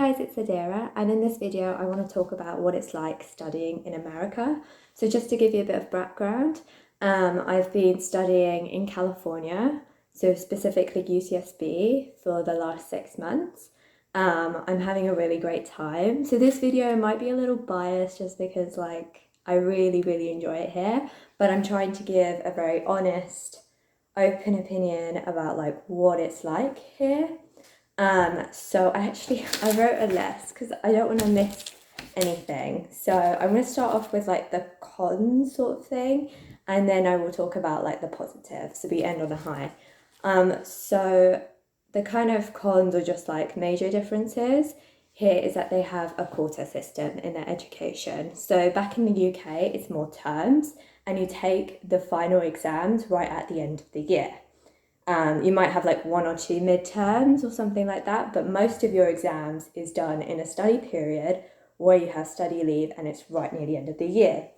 guys, it's Hadera, and in this video I want to talk about what it's like studying in America. So just to give you a bit of background, I've been studying in California, so specifically UCSB, for the last 6 months. I'm having a really great time. So this video might be a little biased just because I really enjoy it here, but I'm trying to give a very honest, open opinion about what it's like here. So I wrote a list because I don't want to miss anything. So I'm going to start off with the cons sort of thing, and then I will talk about the positives, so we end on a high. So the kind of cons are just major differences here is that they have a quarter system in their education. So back in the UK, it's more terms, and you take the final exams right at the end of the year. You might have one or two midterms or something like that, but most of your exams is done in a study period where you have study leave and it's right near the end of the year.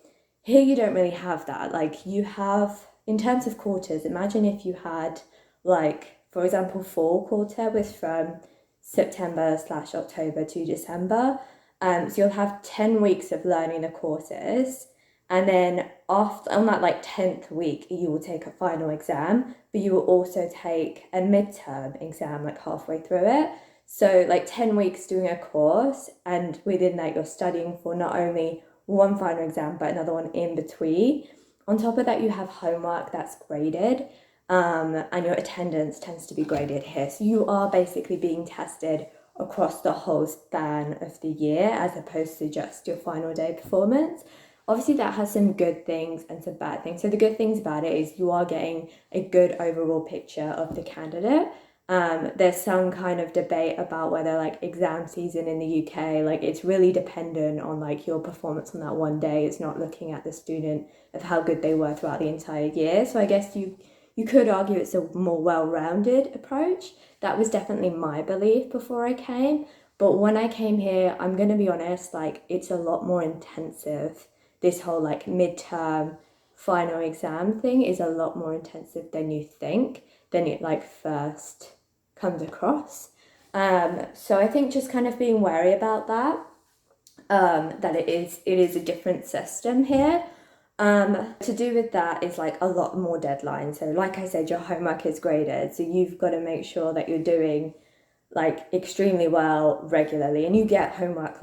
Here you don't really have that. You have, in terms of quarters, imagine if you had for example, fall quarter was from September/October to December. So you'll have 10 weeks of learning the courses. And then after, on that 10th week, you will take a final exam, but you will also take a midterm exam halfway through it. So 10 weeks doing a course, and within that you're studying for not only one final exam, but another one in between. On top of that, you have homework that's graded, and your attendance tends to be graded here. So you are basically being tested across the whole span of the year as opposed to just your final day performance. Obviously, that has some good things and some bad things. So the good things about it is you are getting a good overall picture of the candidate. There's some kind of debate about whether exam season in the UK, it's really dependent on your performance on that one day. It's not looking at the student of how good they were throughout the entire year. So I guess you could argue it's a more well-rounded approach. That was definitely my belief before I came. But when I came here, I'm going to be honest, it's a lot more intensive. This whole midterm final exam thing is a lot more intensive than you think, than it first comes across. So I think just kind of being wary about that, that it is a different system here. To do with that is a lot more deadlines. So like I said, your homework is graded, so you've got to make sure that you're doing extremely well regularly, and you get homework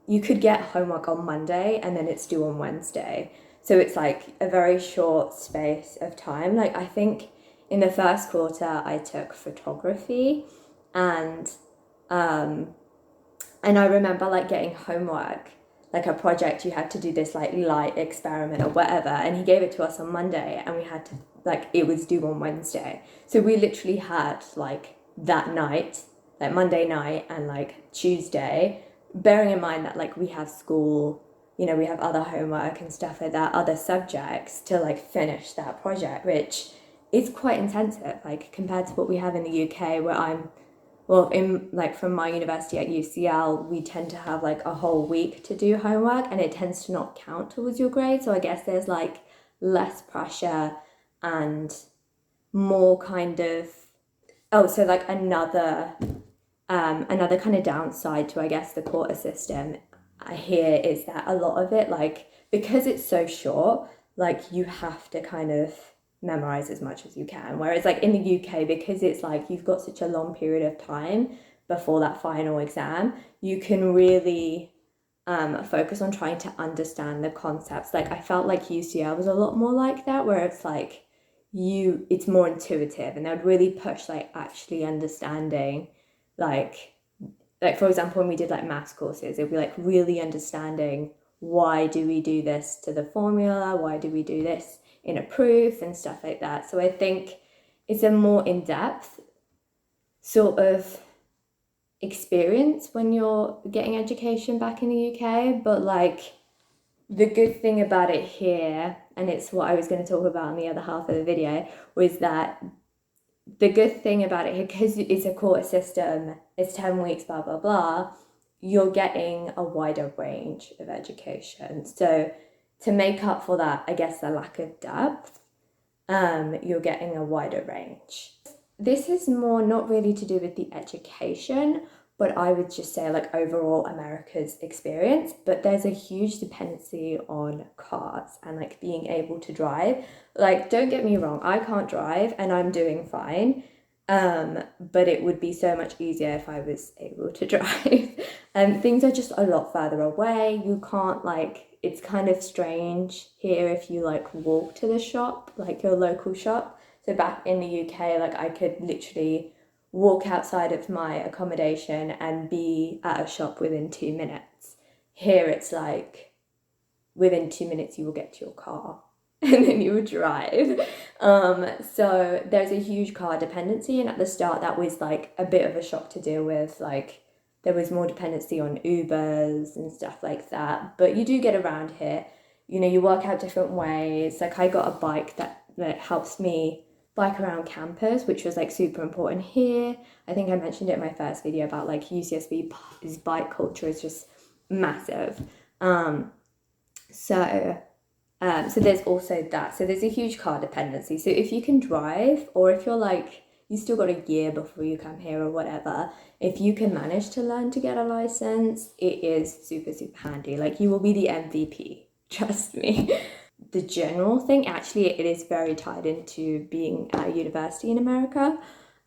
you could get homework on Monday and then it's due on Wednesday. So it's a very short space of time. I think in the first quarter I took photography, and I remember getting homework, a project. You had to do this light experiment or whatever, and he gave it to us on Monday, and we had to it was due on Wednesday. So we literally had that night, Monday night and Tuesday, bearing in mind that we have school, we have other homework and stuff like that, other subjects to finish that project, which is quite intensive compared to what we have in the UK, where from my university at UCL, we tend to have a whole week to do homework, and it tends to not count towards your grade. So I guess there's less pressure and more kind of another kind of downside to, I guess, the quarter system here is that a lot of it, because it's so short, you have to kind of memorize as much as you can. Whereas in the UK, because it's you've got such a long period of time before that final exam, you can really focus on trying to understand the concepts. I felt UCL was a lot more like that, where it's it's more intuitive, and they would really push actually understanding for example, when we did maths courses, it'd be really understanding, why do we do this to the formula, why do we do this in a proof and stuff like that. So I think it's a more in-depth sort of experience when you're getting education back in the UK. But the good thing about it here, and it's what I was going to talk about in the other half of the video, was that the good thing about it here, because it's a quarter system, it's 10 weeks, blah, blah, blah, you're getting a wider range of education. So to make up for that, I guess, the lack of depth, you're getting a wider range. This is more not really to do with the education, but I would just say like overall America's experience. But there's a huge dependency on cars and like being able to drive. Like, don't get me wrong, I can't drive and I'm doing fine. But it would be so much easier if I was able to drive. Things are just a lot further away. You can't like, it's kind of strange here if you like walk to the shop, like your local shop. So back in the UK, like I could literally walk outside of my accommodation and be at a shop within 2 minutes. Here it's like within 2 minutes you will get to your car and then you would drive. So there's a huge car dependency, and at the start that was like a bit of a shock to deal with. Like there was more dependency on Ubers and stuff like that, but you do get around here. You know, you work out different ways. Like I got a bike that helps me bike around campus, which was like super important here. I think I mentioned it in my first video about like UCSB's bike culture is just massive. So there's also that. So there's a huge car dependency. So if you can drive, or if you're like, you still got a year before you come here or whatever, if you can manage to learn to get a license, it is super, super handy. Like you will be the MVP, trust me. The general thing, actually, it is very tied into being at a university in America,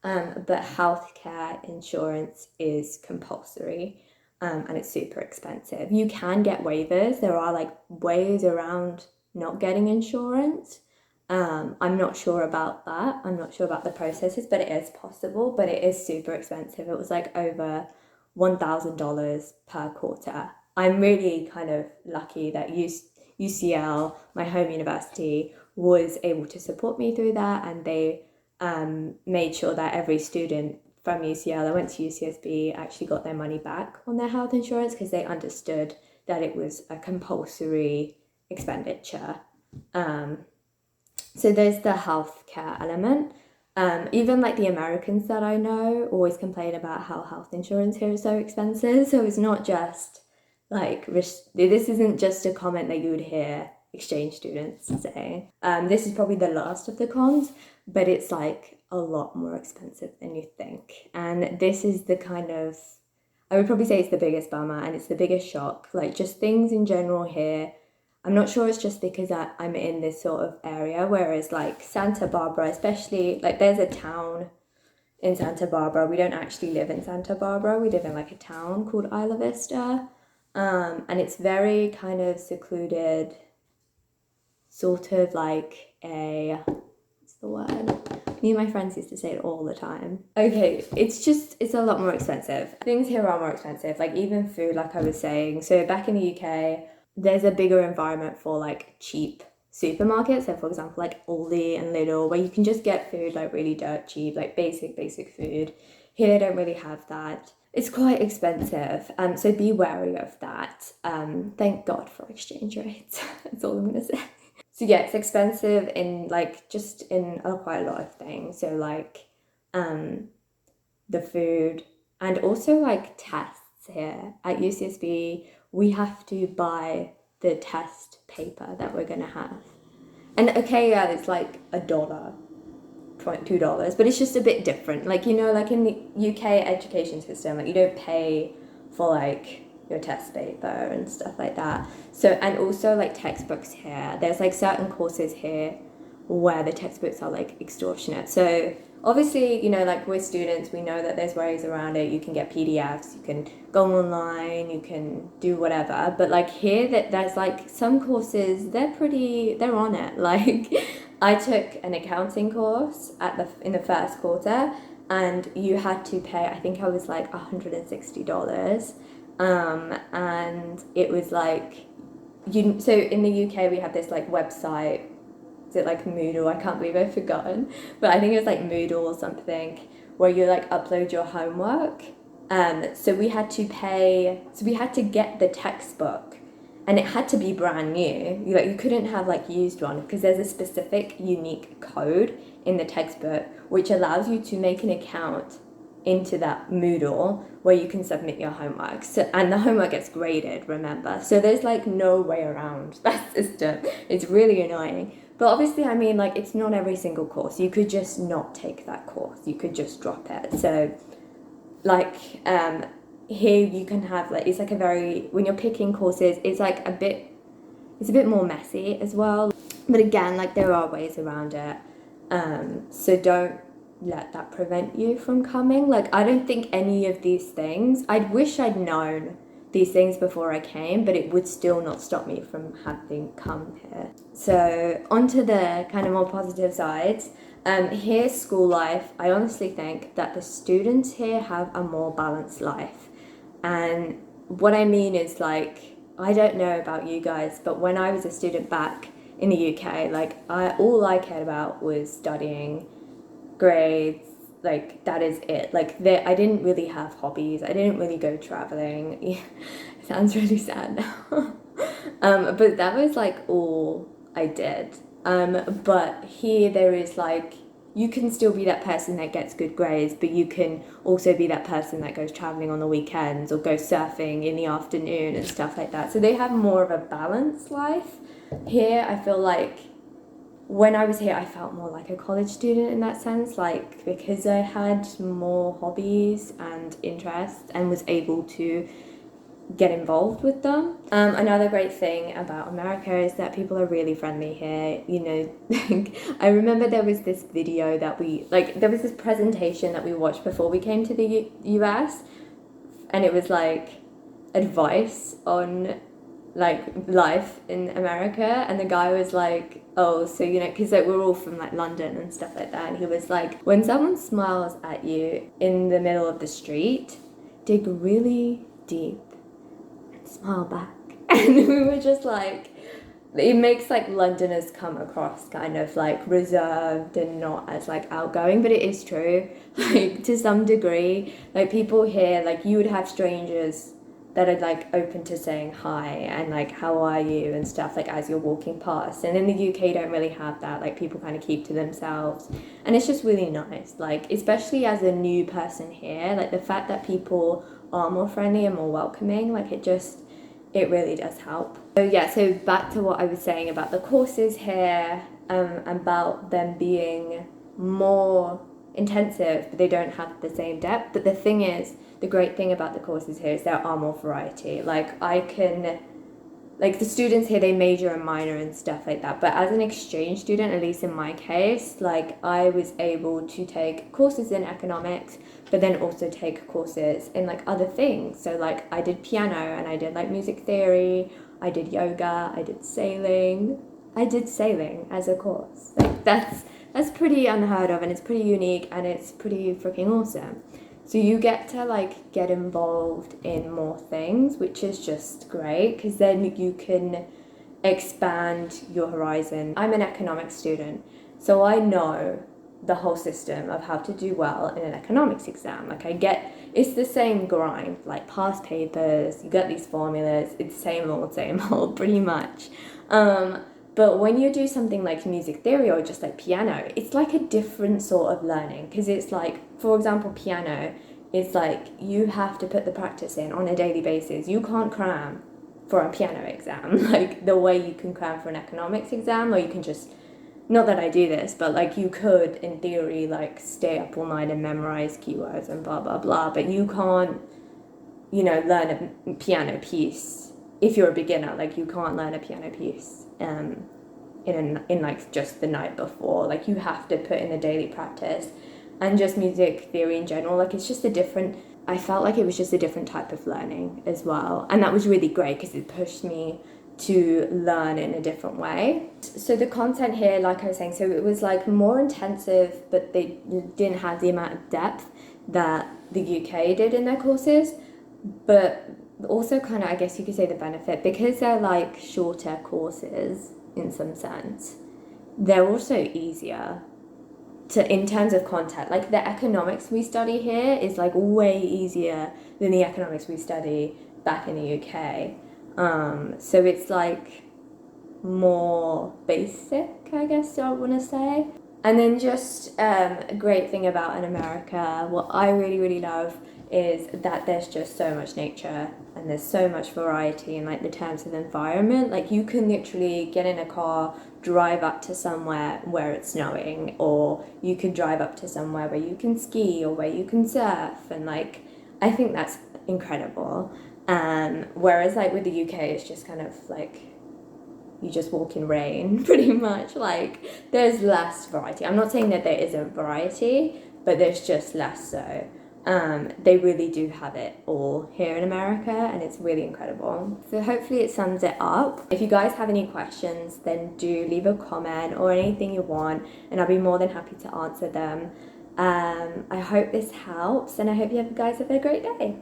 but healthcare insurance is compulsory. And it's super expensive. You can get waivers. There are like ways around not getting insurance. I'm not sure about that. I'm not sure about the processes, but it is possible, but it is super expensive. It was like over $1,000 per quarter. I'm really kind of lucky that UCL, my home university, was able to support me through that, and they made sure that every student from UCL that went to UCSB actually got their money back on their health insurance, because they understood that it was a compulsory expenditure. So there's the healthcare element. Even like the Americans that I know always complain about how health insurance here is so expensive. So it's not just like, this isn't just a comment that you would hear exchange students saying. This is probably the last of the cons, but it's like a lot more expensive than you think. And this is the kind of, I would probably say it's the biggest bummer, and it's the biggest shock. Like just things in general here, I'm not sure it's just because I'm in this sort of area, whereas like Santa Barbara, especially, like there's a town in Santa Barbara. We don't actually live in Santa Barbara. We live in like a town called Isla Vista. And it's very kind of secluded, sort of like a, what's the word? Me and my friends used to say it all the time. Okay, it's a lot more expensive. Things here are more expensive, like even food, like I was saying. So back in the UK, there's a bigger environment for like cheap supermarkets. So for example, like Aldi and Lidl, where you can just get food like really dirt cheap, like basic food. Here they don't really have that. It's quite expensive, so be wary of that. Thank God for exchange rates. That's all I'm gonna say. So yeah, it's expensive in like just in quite a lot of things. So like the food, and also like tests here at UCSB. We have to buy the test paper that we're gonna have, and okay, yeah, it's like $1, $2, but it's just a bit different. Like, you know, like in the UK education system, like you don't pay for like your test paper and stuff like that. So, and also like textbooks here, there's like certain courses here where the textbooks are like extortionate. So obviously, you know, like we're students, we know that there's ways around it. You can get PDFs, you can go online, you can do whatever. But like here, that there's like some courses, they're on it. Like I took an accounting course in the first quarter, and you had to pay, I think I was like $160. And it was like, so in the UK we have this like website, is it like Moodle? I can't believe I've forgotten, but I think it was like Moodle or something, where you like upload your homework. So we had to get the textbook, and it had to be brand new. You couldn't have like used one, because there's a specific unique code in the textbook which allows you to make an account into that Moodle where you can submit your homework. So, and the homework gets graded, remember? So there's like no way around that system. It's really annoying. But obviously, I mean, like, it's not every single course. You could just not take that course. You could just drop it. So, like, here you can have like, it's like a very, when you're picking courses, it's like it's a bit more messy as well. But again, like there are ways around it. So don't let that prevent you from coming. Like I don't think any of these things, I'd wish I'd known these things before I came, but it would still not stop me from having come here. So onto the kind of more positive sides. Here, school life, I honestly think that the students here have a more balanced life. And what I mean is, like, I don't know about you guys, but when I was a student back in the UK, like, all I cared about was studying, grades, like, that is it. Like, I didn't really have hobbies, I didn't really go traveling. It sounds really sad now. But that was, like, all I did. But here there is, like, you can still be that person that gets good grades, but you can also be that person that goes traveling on the weekends or goes surfing in the afternoon and stuff like that. So they have more of a balanced life. Here, I feel like when I was here, I felt more like a college student in that sense, like because I had more hobbies and interests and was able to get involved with them. Another great thing about America is that people are really friendly here. You know, I remember there was this video that there was this presentation that we watched before we came to the US, and it was like advice on like life in America, and the guy was like, oh, so you know, because like, we're all from like London and stuff like that, and he was like, when someone smiles at you in the middle of the street, dig really deep, smile back. And we were just like, it makes like Londoners come across kind of like reserved and not as like outgoing, but it is true, like to some degree. Like people here, like you would have strangers that are like open to saying hi and like how are you and stuff, like as you're walking past. And in the UK you don't really have that, like people kind of keep to themselves, and it's just really nice, like especially as a new person here, like the fact that people are more friendly and more welcoming, like it really does help. So yeah, so back to what I was saying about the courses here, about them being more intensive, but they don't have the same depth. But the thing is, the great thing about the courses here is there are more variety. Like the students here, they major and minor and stuff like that. But as an exchange student, at least in my case, like I was able to take courses in economics, but then also take courses in like other things. So like I did piano and I did like music theory, I did yoga, I did sailing. I did sailing as a course. Like that's pretty unheard of, and it's pretty unique, and it's pretty freaking awesome. So you get to like get involved in more things, which is just great, because then you can expand your horizon. I'm an economics student, so I know the whole system of how to do well in an economics exam. Like it's the same grind, like past papers, you get these formulas, it's same old, pretty much. But when you do something like music theory or just like piano, it's like a different sort of learning, because it's like, for example, piano, it's like you have to put the practice in on a daily basis. You can't cram for a piano exam like the way you can cram for an economics exam, or you can just, not that I do this, but like you could in theory like stay up all night and memorize keywords and blah blah blah, but you can't, you know, learn a piano piece if you're a beginner. Like you can't learn a piano piece in like just the night before. Like you have to put in the daily practice. And just music theory in general, like it's just I felt like it was just a different type of learning as well, and that was really great because it pushed me to learn in a different way. So the content here, like I was saying, so it was like more intensive, but they didn't have the amount of depth that the UK did in their courses. But also kind of, I guess you could say, the benefit, because they're like shorter courses in some sense, they're also easier in terms of content. Like the economics we study here is like way easier than the economics we study back in the UK. So it's like more basic, I guess I want to say. And then just a great thing about in America, what I really, really love is that there's just so much nature and there's so much variety in like the terms of the environment. Like you can literally get in a car, drive up to somewhere where it's snowing, or you could drive up to somewhere where you can ski or where you can surf, and like I think that's incredible. Whereas like with the UK, it's just kind of like you just walk in rain pretty much. Like there's less variety. I'm not saying that there isn't variety, but there's just less so. They really do have it all here in America, and it's really incredible. So hopefully it sums it up. If you guys have any questions, then do leave a comment or anything you want, and I'll be more than happy to answer them. I hope this helps, and I hope you guys have a great day.